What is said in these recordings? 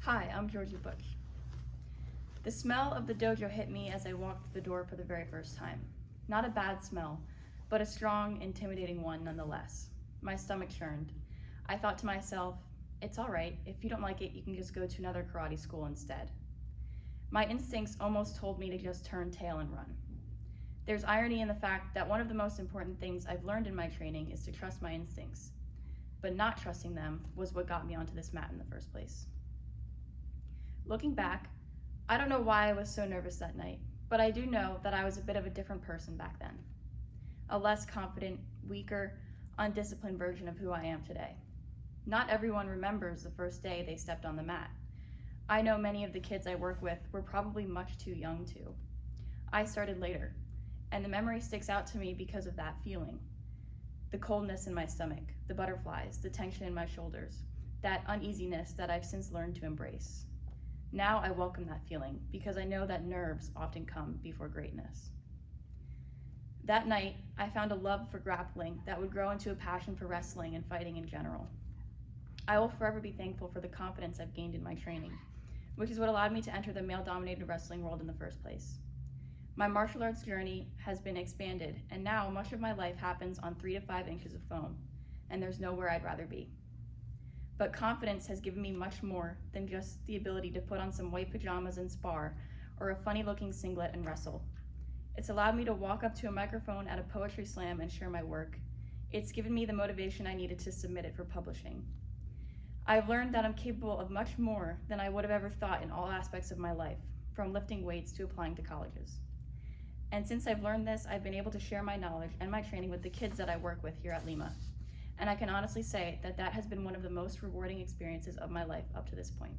Hi, I'm Georgi Butch. The smell of the dojo hit me as I walked through the door for the very first time. Not a bad smell, but a strong, intimidating one nonetheless. My stomach churned. I thought to myself, it's all right. If you don't like it, you can just go to another karate school instead. My instincts almost told me to just turn tail and run. There's irony in the fact that one of the most important things I've learned in my training is to trust my instincts. But not trusting them was what got me onto this mat in the first place. Looking back, I don't know why I was so nervous that night, but I do know that I was a bit of a different person back then. A less confident, weaker, undisciplined version of who I am today. Not everyone remembers the first day they stepped on the mat. I know many of the kids I work with were probably much too young to. I started later, and the memory sticks out to me because of that feeling. The coldness in my stomach, the butterflies, the tension in my shoulders, that uneasiness that I've since learned to embrace. Now I welcome that feeling because I know that nerves often come before greatness. That night, I found a love for grappling that would grow into a passion for wrestling and fighting in general. I will forever be thankful for the confidence I've gained in my training, which is what allowed me to enter the male-dominated wrestling world in the first place. My martial arts journey has been expanded, and now much of my life happens on 3 to 5 inches of foam, and there's nowhere I'd rather be. But confidence has given me much more than just the ability to put on some white pajamas and spar, or a funny-looking singlet and wrestle. It's allowed me to walk up to a microphone at a poetry slam and share my work. It's given me the motivation I needed to submit it for publishing. I've learned that I'm capable of much more than I would have ever thought in all aspects of my life, from lifting weights to applying to colleges. And since I've learned this, I've been able to share my knowledge and my training with the kids that I work with here at Lima. And I can honestly say that that has been one of the most rewarding experiences of my life up to this point.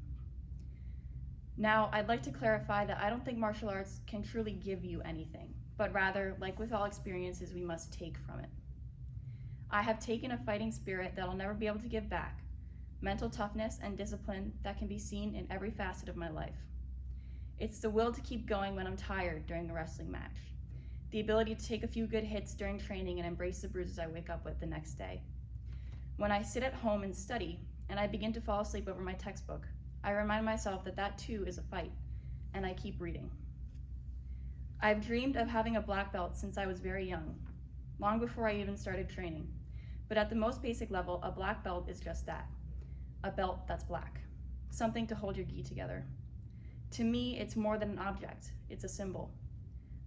Now, I'd like to clarify that I don't think martial arts can truly give you anything, but rather, like with all experiences, we must take from it. I have taken a fighting spirit that I'll never be able to give back, mental toughness and discipline that can be seen in every facet of my life. It's the will to keep going when I'm tired during a wrestling match, the ability to take a few good hits during training and embrace the bruises I wake up with the next day. When I sit at home and study, and I begin to fall asleep over my textbook, I remind myself that that too is a fight, and I keep reading. I've dreamed of having a black belt since I was very young, long before I even started training. But at the most basic level, a black belt is just that, a belt that's black, something to hold your gi together. To me, it's more than an object, it's a symbol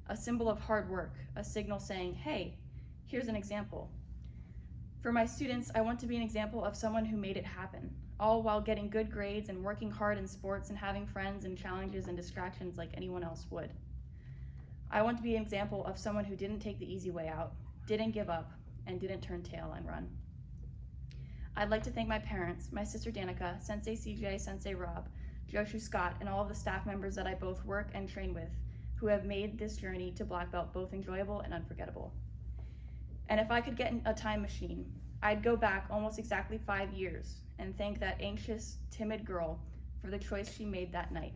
of hard work, a signal saying, hey, here's an example. For my students, I want to be an example of someone who made it happen, all while getting good grades and working hard in sports and having friends and challenges and distractions like anyone else would. I want to be an example of someone who didn't take the easy way out, didn't give up, and didn't turn tail and run. I'd like to thank my parents, my sister Danica, Sensei CJ, Sensei Rob, Joshu Scott, and all of the staff members that I both work and train with, who have made this journey to black belt both enjoyable and unforgettable. And if I could get in a time machine, I'd go back almost exactly 5 years and thank that anxious, timid girl for the choice she made that night.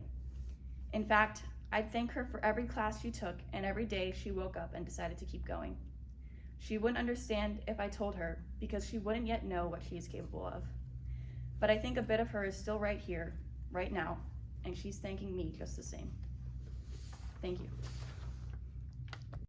In fact, I'd thank her for every class she took and every day she woke up and decided to keep going. She wouldn't understand if I told her because she wouldn't yet know what she is capable of. But I think a bit of her is still right here, right now, and she's thanking me just the same. Thank you.